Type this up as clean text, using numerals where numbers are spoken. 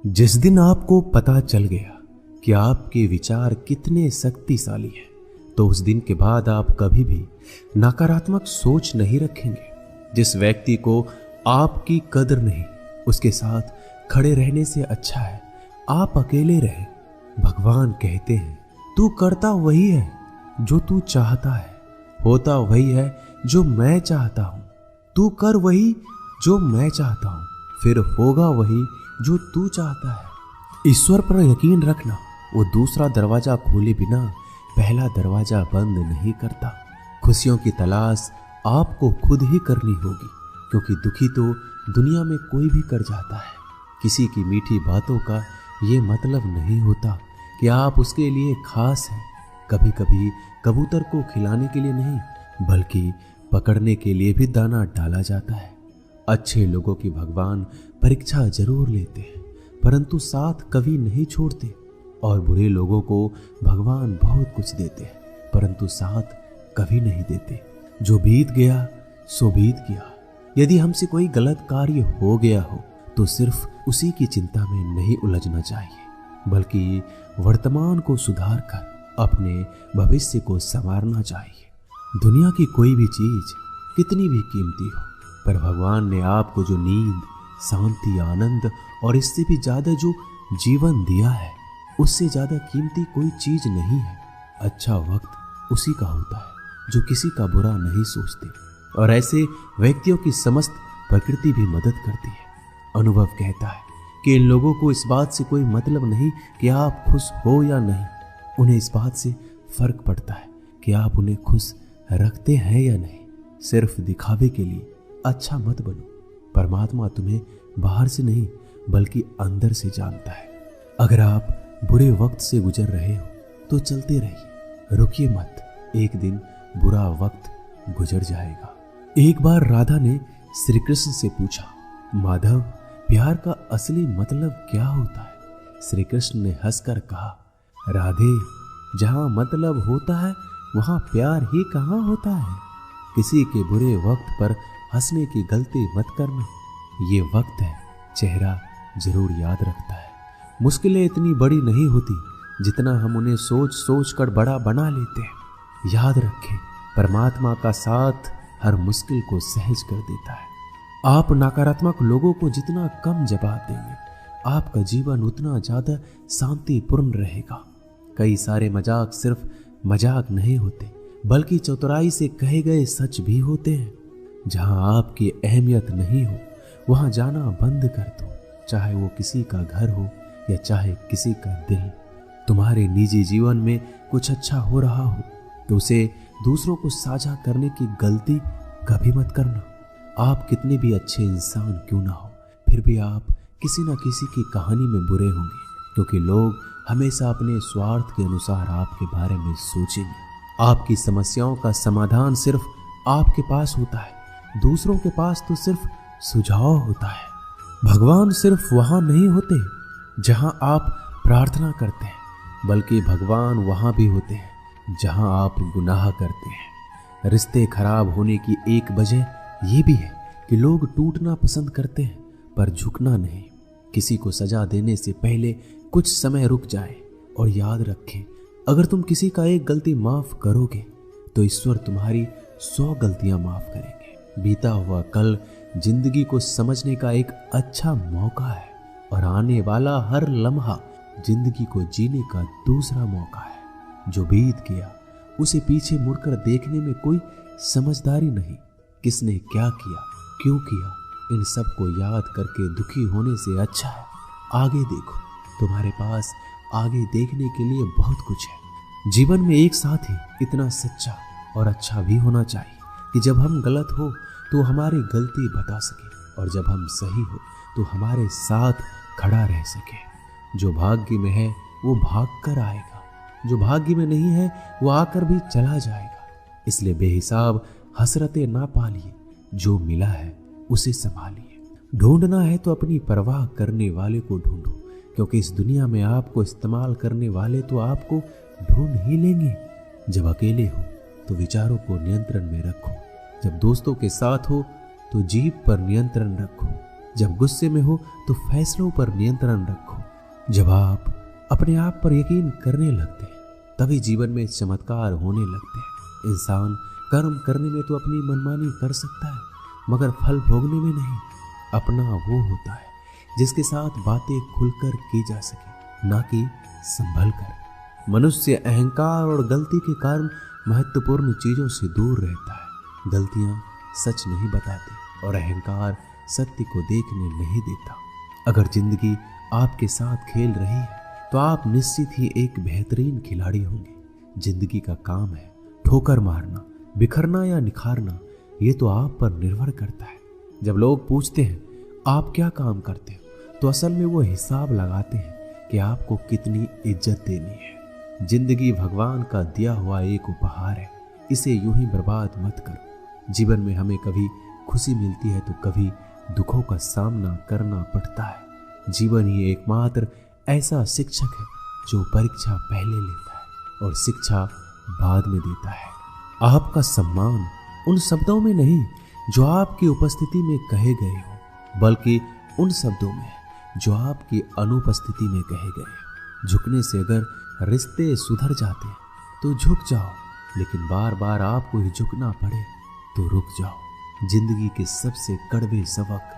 जिस दिन आपको पता चल गया कि आपके विचार कितने शक्तिशाली हैं, तो उस दिन के बाद आप कभी भी नकारात्मक सोच नहीं रखेंगे। जिस व्यक्ति को आपकी कदर नहीं, उसके साथ खड़े रहने से अच्छा है आप अकेले रहें। भगवान कहते हैं, तू करता वही है जो तू चाहता है, होता वही है जो मैं चाहता हूं। तू कर वही जो मैं चाहता हूं, फिर होगा वही जो तू चाहता है। ईश्वर पर यकीन रखना, वो दूसरा दरवाजा खोले बिना पहला दरवाजा बंद नहीं करता। खुशियों की तलाश आपको खुद ही करनी होगी, क्योंकि दुखी तो दुनिया में कोई भी कर जाता है। किसी की मीठी बातों का ये मतलब नहीं होता कि आप उसके लिए खास हैं। कभी कभी कबूतर को खिलाने के लिए नहीं, बल्कि पकड़ने के लिए भी दाना डाला जाता है। अच्छे लोगों की भगवान परीक्षा जरूर लेते हैं, परंतु साथ कभी नहीं छोड़ते। और बुरे लोगों को भगवान बहुत कुछ देते हैं, परंतु साथ कभी नहीं देते। जो बीत गया सो बीत गया। यदि हमसे कोई गलत कार्य हो गया हो तो सिर्फ उसी की चिंता में नहीं उलझना चाहिए, बल्कि वर्तमान को सुधार कर अपने भविष्य को संवारना चाहिए। दुनिया की कोई भी चीज कितनी भी कीमती हो, पर भगवान ने आपको जो नींद, शांति, आनंद और इससे भी ज्यादा जो जीवन दिया है, उससे ज्यादा कीमती कोई चीज नहीं है। अच्छा वक्त उसी का होता है जो किसी का बुरा नहीं सोचते, और ऐसे व्यक्तियों की समस्त प्रकृति भी मदद करती है। अनुभव कहता है कि इन लोगों को इस बात से कोई मतलब नहीं कि आप खुश हो या नहीं, उन्हें इस बात से फर्क पड़ता है कि आप उन्हें खुश रखते हैं या नहीं। सिर्फ दिखावे के लिए अच्छा मत बनो। परमात्मा तुम्हें बाहर से नहीं बल्कि अंदर से जानता है। अगर आप बुरे वक्त से गुजर रहे हो तो चलते रहिए, रुकिए मत। एक दिन बुरा वक्त गुजर जाएगा। एक बार राधा ने श्री कृष्ण से पूछा, माधव, प्यार का असली मतलब क्या होता है? श्री कृष्ण ने हंसकर कहा, राधे, जहां मतलब होता है वहां प्यार ही कहां होता है। किसी के बुरे वक्त पर हंसने की गलती मत करना। ये वक्त है, चेहरा जरूर याद रखता है। मुश्किलें इतनी बड़ी नहीं होती जितना हम उन्हें सोच सोच कर बड़ा बना लेते हैं। याद रखें, परमात्मा का साथ हर मुश्किल को सहज कर देता है। आप नकारात्मक लोगों को जितना कम जवाब देंगे, आपका जीवन उतना ज्यादा शांतिपूर्ण रहेगा। कई सारे मजाक सिर्फ मजाक नहीं होते, बल्कि चतुराई से कहे गए सच भी होते हैं। जहां आपकी अहमियत नहीं हो वहां जाना बंद कर दो, चाहे वो किसी का घर हो या चाहे किसी का दिल। तुम्हारे निजी जीवन में कुछ अच्छा हो रहा हो तो उसे दूसरों को साझा करने की गलती कभी मत करना। आप कितने भी अच्छे इंसान क्यों ना हो, फिर भी आप किसी न किसी की कहानी में बुरे होंगे, क्योंकि लोग हमेशा अपने स्वार्थ के अनुसार आपके बारे में सोचेंगे। आपकी समस्याओं का समाधान सिर्फ आपके पास होता है, दूसरों के पास तो सिर्फ सुझाव होता है। भगवान सिर्फ वहां नहीं होते जहां आप प्रार्थना करते हैं, बल्कि भगवान वहां भी होते हैं जहां आप गुनाह करते हैं। रिश्ते खराब होने की एक वजह यह भी है कि लोग टूटना पसंद करते हैं पर झुकना नहीं। किसी को सजा देने से पहले कुछ समय रुक जाए और याद रखें, अगर तुम किसी का एक गलती माफ करोगे तो ईश्वर तुम्हारी 100 गलतियां माफ करेंगे। बीता हुआ कल जिंदगी को समझने का एक अच्छा मौका है, और आने वाला हर लम्हा जिंदगी को जीने का दूसरा मौका है। जो बीत गया उसे पीछे मुड़कर देखने में कोई समझदारी नहीं। किसने क्या किया, क्यों किया, इन सब को याद करके दुखी होने से अच्छा है आगे देखो। तुम्हारे पास आगे देखने के लिए बहुत कुछ है। जीवन में एक साथ ही इतना सच्चा और अच्छा भी होना चाहिए कि जब हम गलत हो तो हमारी गलती बता सके, और जब हम सही हो तो हमारे साथ खड़ा रह सके। जो भाग्य में है वो भाग कर आएगा, जो भाग्य में नहीं है वो आकर भी चला जाएगा। इसलिए बेहिसाब हसरतें ना पालिए, जो मिला है उसे संभालिए। ढूंढना है तो अपनी परवाह करने वाले को ढूंढो, क्योंकि इस दुनिया में आपको इस्तेमाल करने वाले तो आपको ढूंढ ही लेंगे। जब अकेले हो तो विचारों को नियंत्रण में रखो, जब दोस्तों के साथ हो तो जीभ पर नियंत्रण रखो, जब गुस्से में हो तो फैसलों पर नियंत्रण रखो। जब आप अपने आप पर यकीन करने लगते हैं तभी जीवन में चमत्कार होने लगते हैं। इंसान कर्म करने में तो अपनी मनमानी कर सकता है, मगर फल भोगने में नहीं। अपना वो होता है जिसके साथ बातें खुलकर की जा सके, ना कि संभल कर। मनुष्य अहंकार और गलती के कारण महत्वपूर्ण चीजों से दूर रहता है। गलतियां सच नहीं बताती और अहंकार सत्य को देखने नहीं देता। अगर जिंदगी आपके साथ खेल रही है तो आप निश्चित ही एक बेहतरीन खिलाड़ी होंगे। जिंदगी का काम है ठोकर मारना, बिखरना या निखारना, ये तो आप पर निर्भर करता है। जब लोग पूछते हैं आप क्या काम करते हो, तो असल में वो हिसाब लगाते हैं कि आपको कितनी इज्जत देनी है। जिंदगी भगवान का दिया हुआ एक उपहार है, इसे यूं ही बर्बाद मत करो। जीवन में हमें कभी खुशी मिलती है तो कभी दुखों का सामना करना पड़ता है। जीवन ही एकमात्र ऐसा शिक्षक है जो परीक्षा पहले लेता है और शिक्षा बाद में देता है। आपका सम्मान उन शब्दों में नहीं जो आपकी उपस्थिति में कहे गए हो, बल्कि उन शब्दों में जो आपकी अनुपस्थिति में कहे गए। झुकने से अगर रिश्ते सुधर जाते हैं तो झुक जाओ, लेकिन बार बार आपको ही झुकना पड़े तो रुक जाओ। जिंदगी के सबसे कड़वे सबक